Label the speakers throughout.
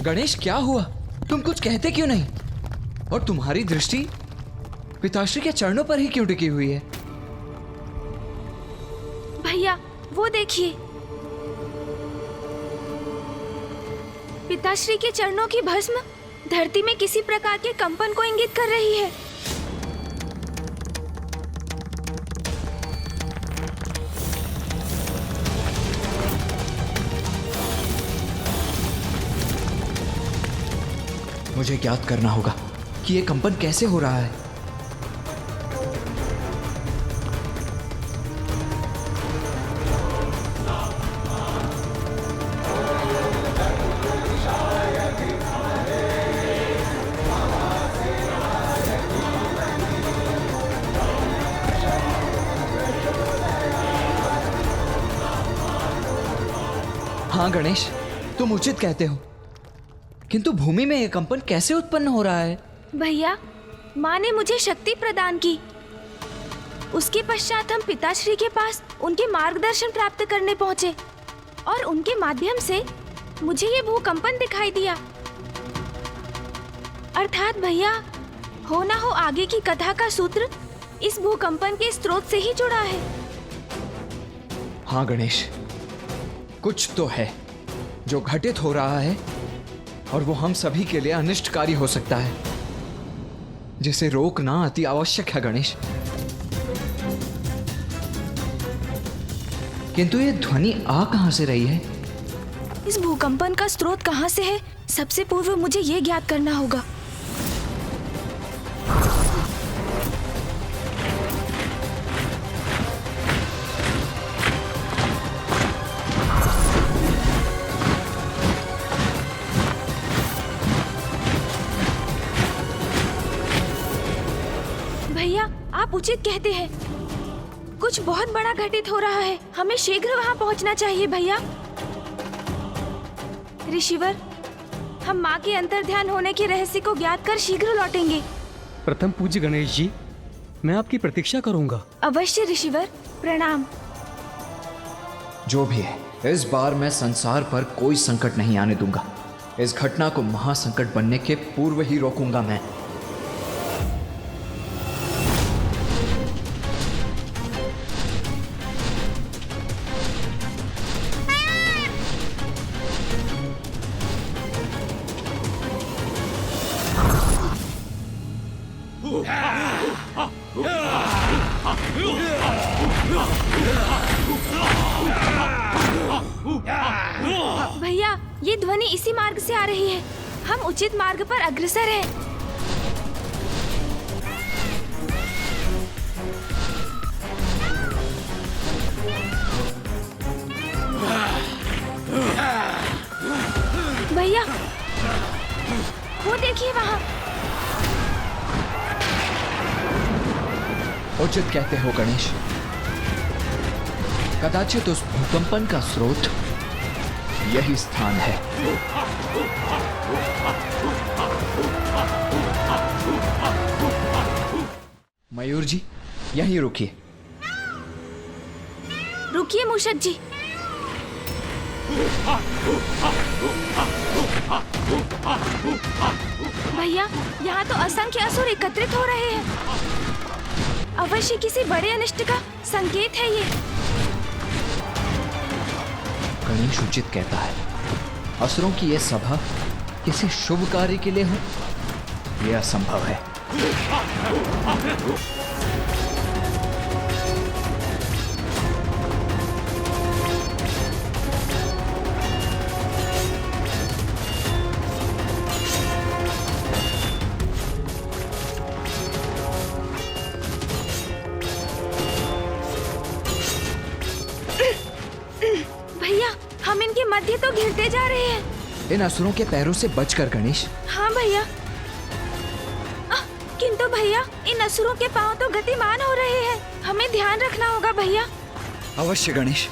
Speaker 1: गणेश, क्या हुआ? तुम कुछ कहते क्यों नहीं? और तुम्हारी दृष्टि पिताश्री के चरणों पर ही क्यों टिकी हुई है?
Speaker 2: भैया, वो देखिए, पिताश्री के चरणों की भस्म धरती में किसी प्रकार के कंपन को इंगित कर रही है।
Speaker 1: मुझे ज्ञात करना होगा कि यह कंपन कैसे हो रहा है। हाँ गणेश, तुम उचित कहते हो, किंतु भूमि में यह कंपन कैसे उत्पन्न हो रहा है?
Speaker 2: भैया, माँ ने मुझे शक्ति प्रदान की। उसके पश्चात हम पिताश्री के पास उनके मार्गदर्शन प्राप्त करने पहुँचे और उनके माध्यम से मुझे ये भूकंपन दिखाई दिया। अर्थात भैया, हो ना हो आगे की कथा का सूत्र इस भूकंपन के स्रोत से ही जुड़ा है।
Speaker 1: हाँ गणेश, कुछ तो है जो घटित हो रहा है और वो हम सभी के लिए अनिष्टकारी हो सकता है, जिसे रोकना अति आवश्यक है गणेश। किंतु ये ध्वनि आ कहां से रही है?
Speaker 2: इस भूकंपन का स्रोत कहां से है, सबसे पूर्व मुझे ये ज्ञात करना होगा। भैया, आप उचित कहते हैं, कुछ बहुत बड़ा घटित हो रहा है। हमें शीघ्र वहां पहुंचना चाहिए भैया। ऋषिवर, हम माँ के अंतर्ध्यान होने के रहस्य को ज्ञात कर शीघ्र लौटेंगे।
Speaker 3: प्रथम पूज्य गणेश जी, मैं आपकी प्रतीक्षा करूंगा।
Speaker 2: अवश्य ऋषिवर, प्रणाम।
Speaker 1: जो भी है, इस बार मैं संसार पर कोई संकट नहीं आने दूंगा। इस घटना को महासंकट बनने के पूर्व ही रोकूंगा मैं।
Speaker 2: भैया, ये ध्वनि इसी मार्ग से आ रही है। हम उचित मार्ग पर अग्रसर हैं। भैया, वो देखिए वहाँ।
Speaker 1: उचित कहते हो गणेश, कदाचित उस भूकंपन का स्रोत यही स्थान है। मयूर जी, यहीं रुकिए।
Speaker 2: रुकिए मूषक जी। भैया, यहाँ तो असंख्य असुर एकत्रित हो रहे हैं। अवश्य किसी बड़े अनिष्ट का संकेत है ये।
Speaker 1: गणेश उचित कहता है, असुरों की यह सभा किसी शुभ कार्य के लिए हो, यह असंभव है।
Speaker 2: हम इनके मध्य तो घिरते जा रहे हैं।
Speaker 1: इन असुरों के पैरों से बचकर गणेश।
Speaker 2: हाँ भैया। किंतु भैया, इन असुरों के पांव तो गतिमान हो रहे हैं। हमें ध्यान रखना होगा भैया।
Speaker 1: अवश्य गणेश।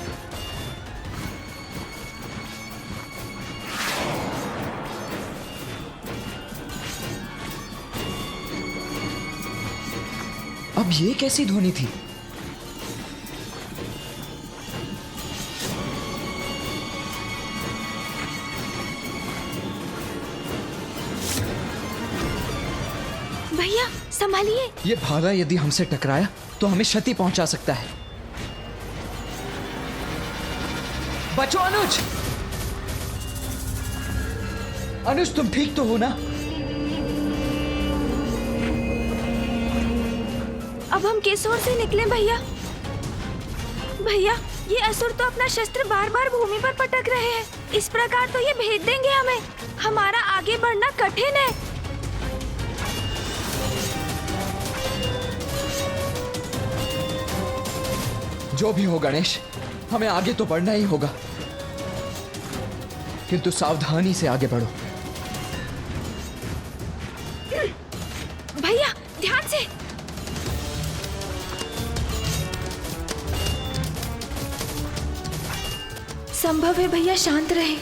Speaker 1: अब ये कैसी ध्वनि थी?
Speaker 2: भैया संभालिए।
Speaker 1: ये भाला यदि हमसे टकराया तो हमें क्षति पहुंचा सकता है। बचो अनुज। अनुज तुम ठीक तो हो ना?
Speaker 2: अब हम किस ओर से निकले भैया? भैया ये असुर तो अपना शस्त्र बार बार भूमि पर पटक रहे हैं। इस प्रकार तो ये भेद देंगे हमें। हमारा आगे बढ़ना कठिन है।
Speaker 1: जो भी हो गणेश, हमें आगे तो बढ़ना ही होगा, किंतु सावधानी से आगे बढ़ो।
Speaker 2: भैया ध्यान से। संभव है भैया शांत रहे।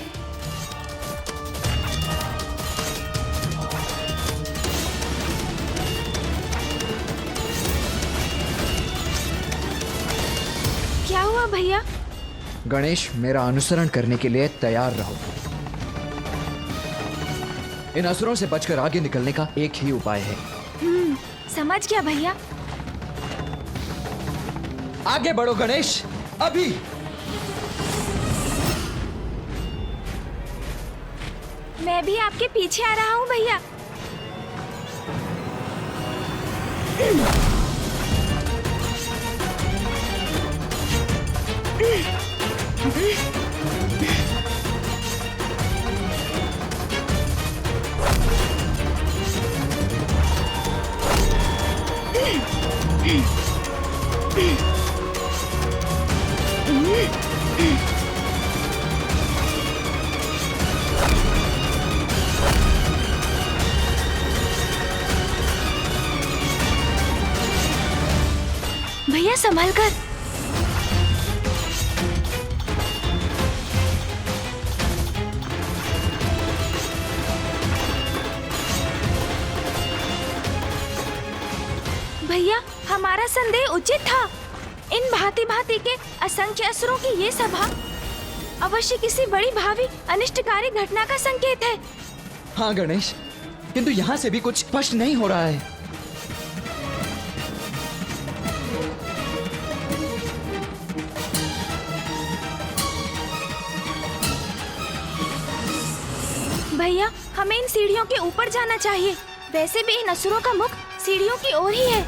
Speaker 2: क्या हुआ भैया?
Speaker 1: गणेश, मेरा अनुसरण करने के लिए तैयार रहो। इन असुरों से बचकर आगे निकलने का एक ही उपाय है।
Speaker 2: समझ गया भैया।
Speaker 1: आगे बढ़ो गणेश, अभी।
Speaker 2: मैं भी आपके पीछे आ रहा हूँ भैया। भैया संभल कर। भैया हमारा संदेह उचित था। इन भांति भांति के असंख्य असुरों की ये सभा अवश्य किसी बड़ी भावी अनिष्टकारी घटना का संकेत है।
Speaker 1: हाँ गणेश, किंतु यहाँ से भी कुछ स्पष्ट नहीं हो रहा है।
Speaker 2: भैया हमें इन सीढ़ियों के ऊपर जाना चाहिए। वैसे भी इन असुरों का मुख सीढ़ियों की ओर ही है।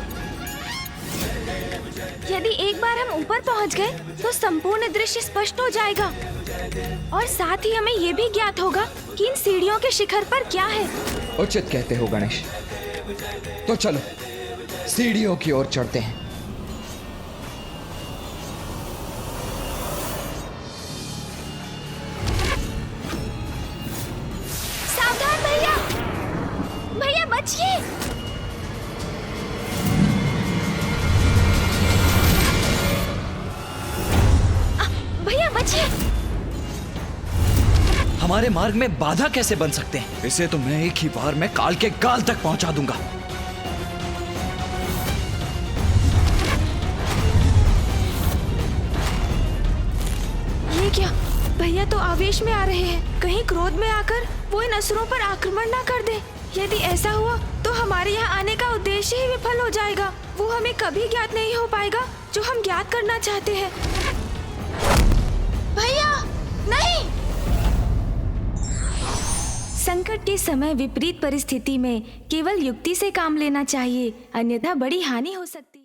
Speaker 2: यदि एक बार हम ऊपर पहुंच गए तो संपूर्ण दृश्य स्पष्ट हो जाएगा और साथ ही हमें ये भी ज्ञात होगा कि इन सीढ़ियों के शिखर पर क्या है।
Speaker 1: उचित कहते हो गणेश। तो चलो सीढ़ियों की ओर चढ़ते हैं।
Speaker 2: सावधान भैया। भैया बचिए। भैया बचिए।
Speaker 1: हमारे मार्ग में बाधा कैसे बन सकते हैं? इसे तो मैं एक ही बार में काल के गाल तक पहुंचा दूंगा।
Speaker 2: ये क्या? भैया तो आवेश में आ रहे हैं। कहीं क्रोध में आकर वो इन असुरों पर आक्रमण ना कर दे। यदि ऐसा हुआ तो हमारे यहाँ आने का उद्देश्य ही विफल हो जाएगा। वो हमें कभी ज्ञात नहीं हो पाएगा जो हम ज्ञात करना चाहते हैं। भैया नहीं। संकट के समय विपरीत परिस्थिति में केवल युक्ति से काम लेना चाहिए, अन्यथा बड़ी हानि हो सकती है।